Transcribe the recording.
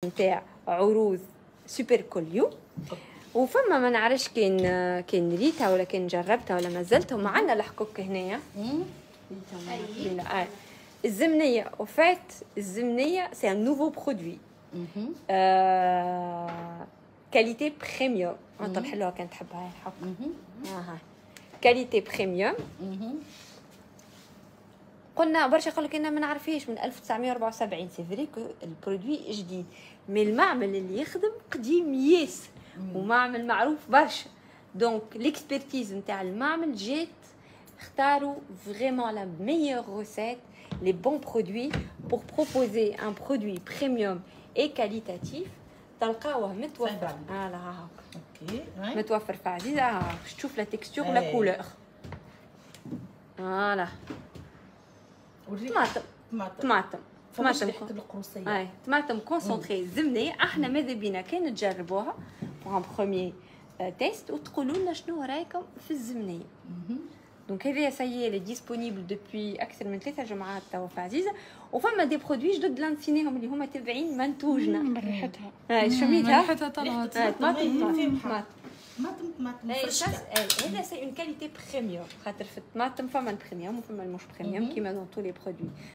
نتاع عروض سوبر كوليو. وفما ما نعرفش كان ريتها ولا كان جربتها ولا ما زلت. هما عندنا الحكوك هنايا الزمنيه. وفات الزمنيه سي ان نوفو برودوي كاليتي بريميوم. انت الحلوه كانت تحبها هاي الحكوك. كاليتي بريميوم. قلنا برشا قالوا كنا ما نعرفيش من 1974. سي فري كو البرودوي جديد، مي المعمل اللي يخدم قديم ياسر ومعمل معروف برشا. دونك ليكسبرتيز نتاع المعمل جات اختاروا فريمون لا ميور روسيت لي بون برودوي بور بروبوزي ان برودوي بريميوم اي كاليتاتيف. تلقاوه متوفر اوكي متوفر في عزيزه. تشوف لا تكستور ولا كولور. فوالا طماطم القروصيه. طماطم كونسونطري زمنيه. احنا ماذا بينا كان تجربوها بور ان بروميير تيست وتقولوا لنا شنو رايكم في الزمنيه. دونك هذه سي لي ديسپونيبل دوبوي اكثر من 3 جمعات توا في عزيزه. وفما دي برودوي جدد لانسينيهم اللي هما تابعين منتوجنا. ريحتها شميتها ريحتها طلعت طماطم فرشة. هذا سي اون كاليتي بريميوم. خاطر في الطماطم فما البريميوم وفما المش بريميوم كيما دون تو لي برودوي.